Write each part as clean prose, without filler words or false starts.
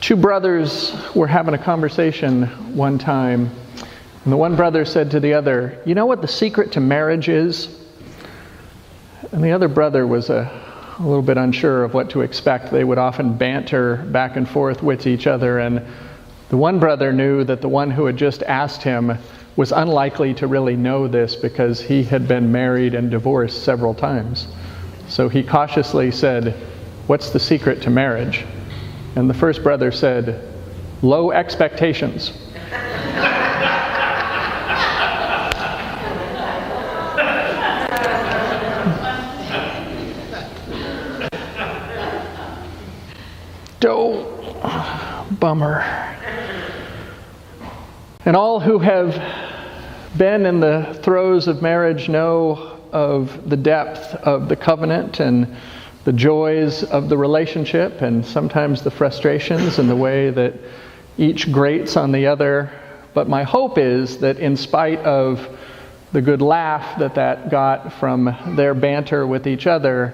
Two brothers were having a conversation one time, and the one brother said to the other, "You know what the secret to marriage is?" And the other brother was a little bit unsure of what to expect. They would often banter back and forth with each other, and the one brother knew that the one who had just asked him was unlikely to really know this because he had been married and divorced several times. So he cautiously said, "What's the secret to marriage?" And the first brother said, "Low expectations." Bummer. And all who have been in the throes of marriage know of the depth of the covenant and the joys of the relationship, and sometimes the frustrations and the way that each grates on the other. But my hope is that in spite of the good laugh that got from their banter with each other,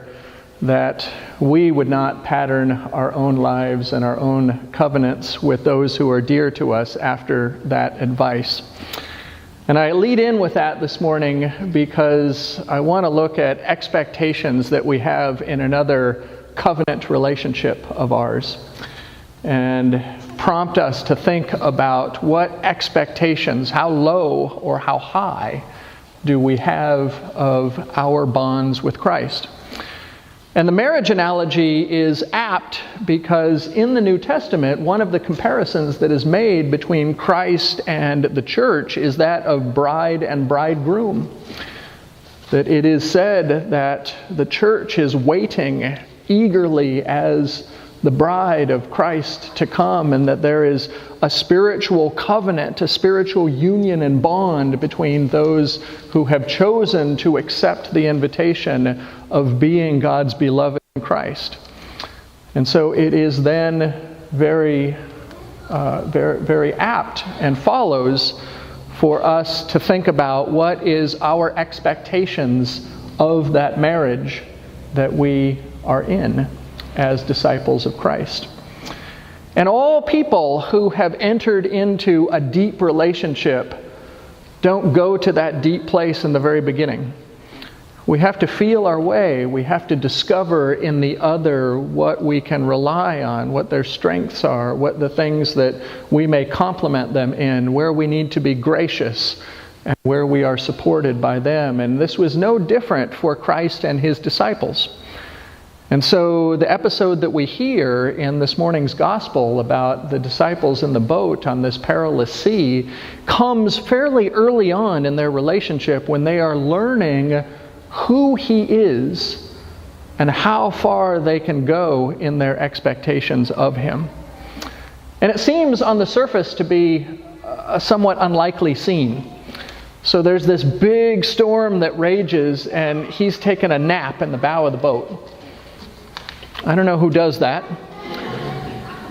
that we would not pattern our own lives and our own covenants with those who are dear to us after that advice. And I lead in with that this morning because I want to look at expectations that we have in another covenant relationship of ours and prompt us to think about what expectations, how low or how high, do we have of our bonds with Christ. And the marriage analogy is apt because in the New Testament, one of the comparisons that is made between Christ and the church is that of bride and bridegroom. That it is said that the church is waiting eagerly as the bride of Christ to come, and that there is a spiritual covenant, a spiritual union and bond between those who have chosen to accept the invitation of being God's beloved in Christ. And so it is then very apt and follows for us to think about what is our expectations of that marriage that we are in as disciples of Christ. And all people who have entered into a deep relationship don't go to that deep place in the very beginning. We have to feel our way. We have to discover in the other what we can rely on, what their strengths are, what the things that we may complement them in, where we need to be gracious, and where we are supported by them. And this was no different for Christ and his disciples. And so the episode that we hear in this morning's gospel about the disciples in the boat on this perilous sea comes fairly early on in their relationship when they are learning who he is and how far they can go in their expectations of him. And it seems on the surface to be a somewhat unlikely scene. So there's this big storm that rages, and he's taken a nap in the bow of the boat. I don't know who does that.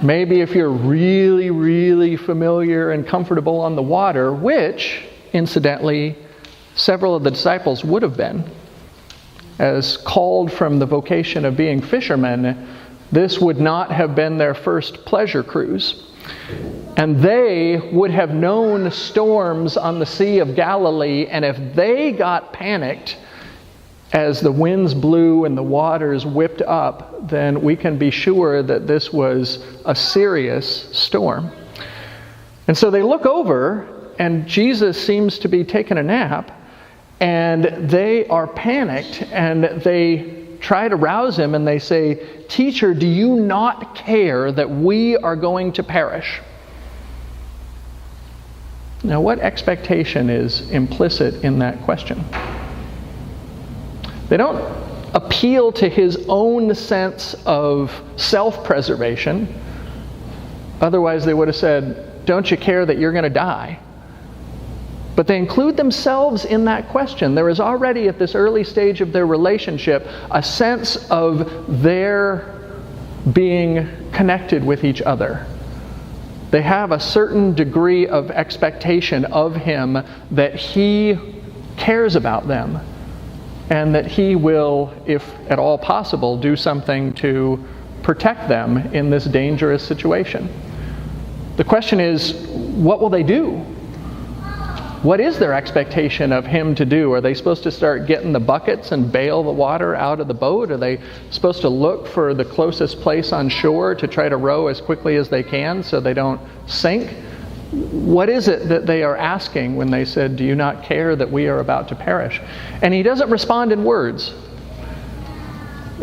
Maybe if you're really, really familiar and comfortable on the water, which, incidentally, several of the disciples would have been. As called from the vocation of being fishermen, this would not have been their first pleasure cruise. And they would have known storms on the Sea of Galilee, and if they got panicked as the winds blew and the waters whipped up, then we can be sure that this was a serious storm. And so they look over, and Jesus seems to be taking a nap, and they are panicked, and they try to rouse him, and they say, "Teacher, do you not care that we are going to perish?" Now, what expectation is implicit in that question? They don't appeal to his own sense of self-preservation. Otherwise, they would have said, "Don't you care that you're going to die?" But they include themselves in that question. There is already at this early stage of their relationship a sense of their being connected with each other. They have a certain degree of expectation of him that he cares about them, and that he will, if at all possible, do something to protect them in this dangerous situation. The question is, what will they do? What is their expectation of him to do? Are they supposed to start getting the buckets and bail the water out of the boat? Are they supposed to look for the closest place on shore to try to row as quickly as they can so they don't sink? What is it that they are asking when they said, "Do you not care that we are about to perish?" And he doesn't respond in words.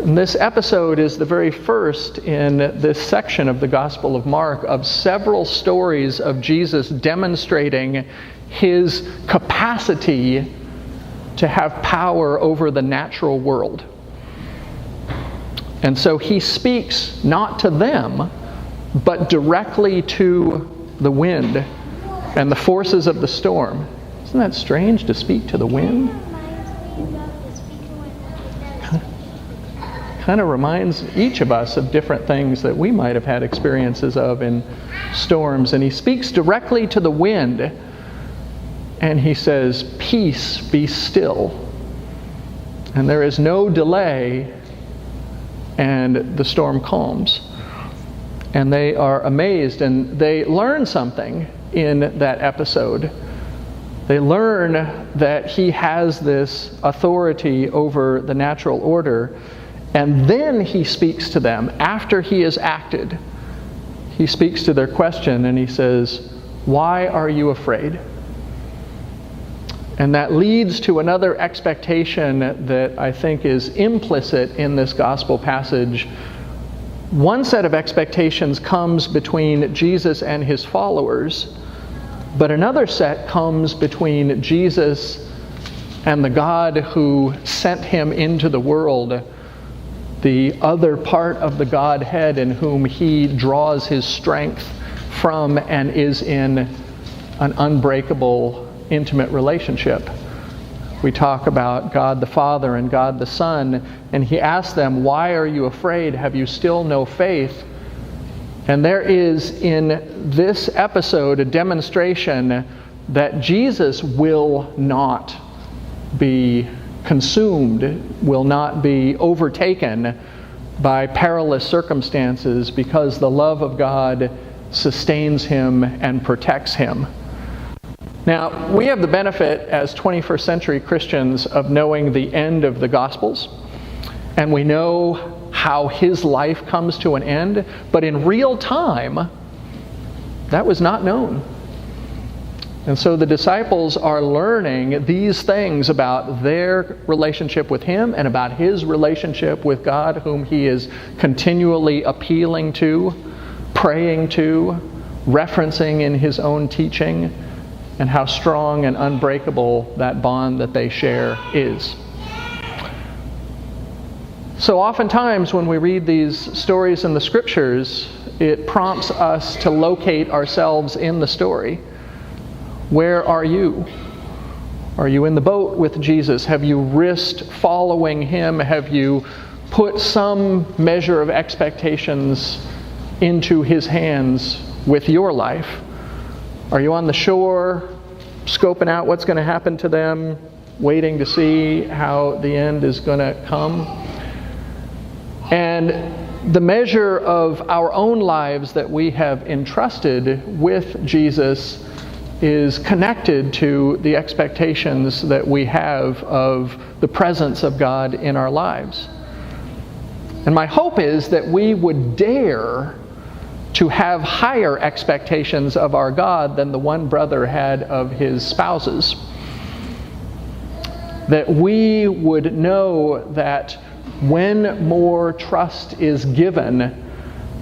And this episode is the very first in this section of the Gospel of Mark of several stories of Jesus demonstrating his capacity to have power over the natural world. And so he speaks not to them, but directly to the wind and the forces of the storm. Isn't that strange to speak to the wind? Kind of reminds each of us of different things that we might have had experiences of in storms. And he speaks directly to the wind. And he says, "Peace, be still." And there is no delay, and the storm calms. And they are amazed, and they learn something in that episode. They learn that he has this authority over the natural order. And then he speaks to them after he has acted. He speaks to their question, and he says, "Why are you afraid?" And that leads to another expectation that I think is implicit in this gospel passage. One set of expectations comes between Jesus and his followers, but another set comes between Jesus and the God who sent him into the world, the other part of the Godhead in whom he draws his strength from and is in an unbreakable intimate relationship. We talk about God the Father and God the Son, and he asks them, "Why are you afraid? Have you still no faith?" And there is in this episode a demonstration that Jesus will not be consumed, will not be overtaken by perilous circumstances, because the love of God sustains him and protects him. Now, we have the benefit as 21st century Christians of knowing the end of the Gospels, and we know how his life comes to an end, but in real time, that was not known. And so the disciples are learning these things about their relationship with him and about his relationship with God, whom he is continually appealing to, praying to, referencing in his own teaching, and how strong and unbreakable that bond that they share is. So oftentimes when we read these stories in the Scriptures, it prompts us to locate ourselves in the story. Where are you? Are you in the boat with Jesus? Have you risked following him? Have you put some measure of expectations into his hands with your life? Are you on the shore, scoping out what's going to happen to them, waiting to see how the end is going to come? And the measure of our own lives that we have entrusted with Jesus is connected to the expectations that we have of the presence of God in our lives. And my hope is that we would dare to have higher expectations of our God than the one brother had of his spouses. That we would know that when more trust is given,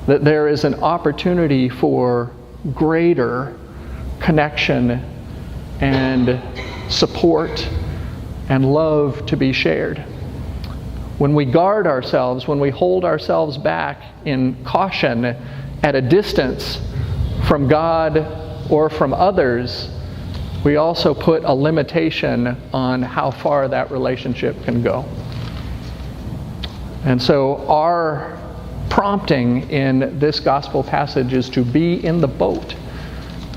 that there is an opportunity for greater connection and support and love to be shared. When we guard ourselves, when we hold ourselves back in caution at a distance from God or from others, we also put a limitation on how far that relationship can go. And so our prompting in this gospel passage is to be in the boat,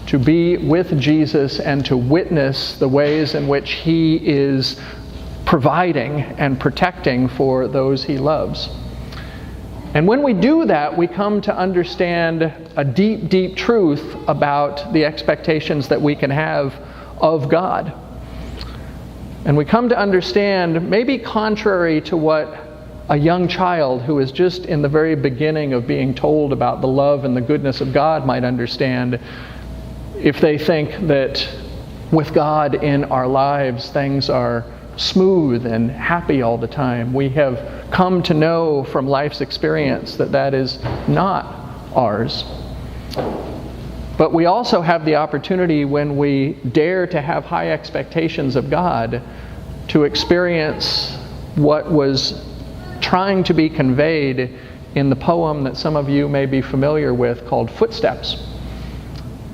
to be with Jesus and to witness the ways in which he is providing and protecting for those he loves. And when we do that, we come to understand a deep, deep truth about the expectations that we can have of God. And we come to understand, maybe contrary to what a young child who is just in the very beginning of being told about the love and the goodness of God might understand, if they think that with God in our lives things are smooth and happy all the time. We have come to know from life's experience that that is not ours. But we also have the opportunity, when we dare to have high expectations of God, to experience what was trying to be conveyed in the poem that some of you may be familiar with called Footsteps,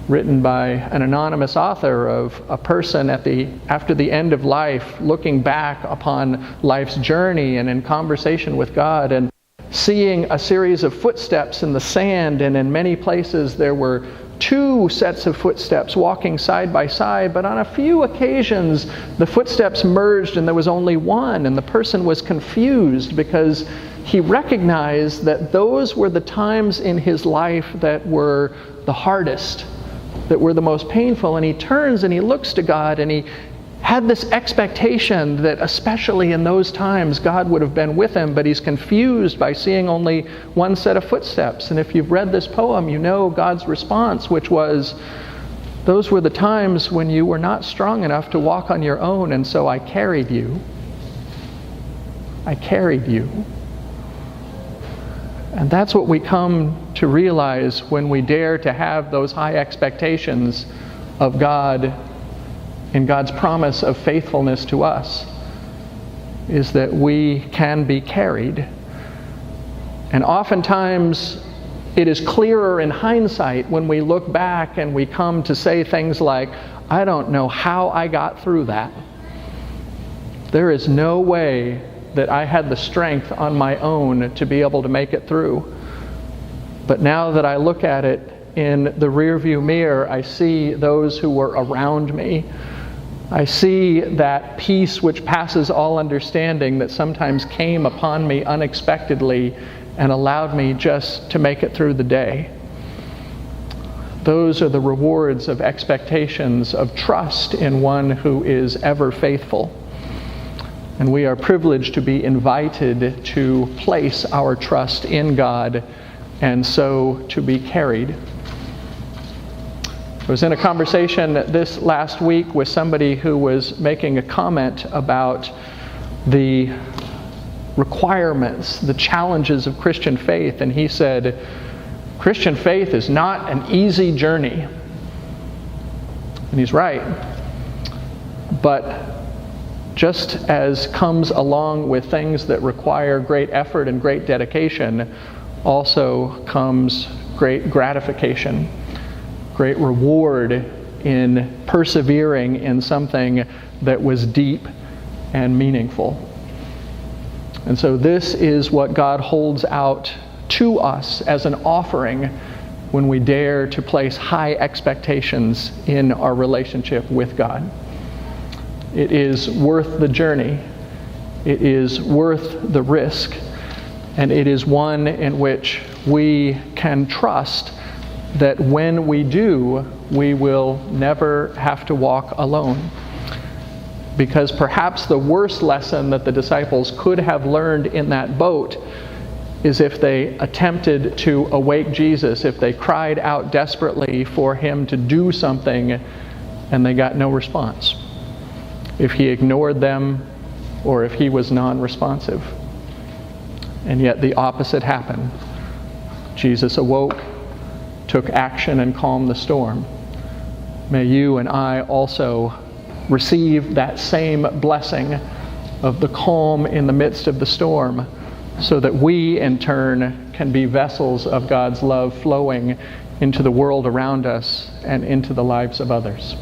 written by an anonymous author of a person after the end of life, looking back upon life's journey and in conversation with God and seeing a series of footsteps in the sand, and in many places there were two sets of footsteps walking side by side, but on a few occasions the footsteps merged and there was only one, and the person was confused because he recognized that those were the times in his life that were the hardest, that were the most painful. And he turns and he looks to God, and he had this expectation that especially in those times God would have been with him, but he's confused by seeing only one set of footsteps. And if you've read this poem, you know God's response, which was, those were the times when you were not strong enough to walk on your own, and so I carried you. I carried you. And that's what we come to realize when we dare to have those high expectations of God and God's promise of faithfulness to us, is that we can be carried. And oftentimes it is clearer in hindsight when we look back and we come to say things like, I don't know how I got through that. There is no way that I had the strength on my own to be able to make it through. But now that I look at it in the rearview mirror, I see those who were around me. I see that peace which passes all understanding that sometimes came upon me unexpectedly and allowed me just to make it through the day. Those are the rewards of expectations of trust in one who is ever faithful. And we are privileged to be invited to place our trust in God and so to be carried. I was in a conversation this last week with somebody who was making a comment about the requirements, the challenges of Christian faith, and he said, Christian faith is not an easy journey. And he's right. But just as comes along with things that require great effort and great dedication, also comes great gratification, great reward in persevering in something that was deep and meaningful. And so this is what God holds out to us as an offering when we dare to place high expectations in our relationship with God. It is worth the journey. It is worth the risk. And it is one in which we can trust that when we do, we will never have to walk alone. Because perhaps the worst lesson that the disciples could have learned in that boat is if they attempted to awake Jesus, if they cried out desperately for him to do something and they got no response. If he ignored them or if he was non-responsive. And yet the opposite happened. Jesus awoke, took action, and calmed the storm. May you and I also receive that same blessing of the calm in the midst of the storm, so that we in turn can be vessels of God's love flowing into the world around us and into the lives of others.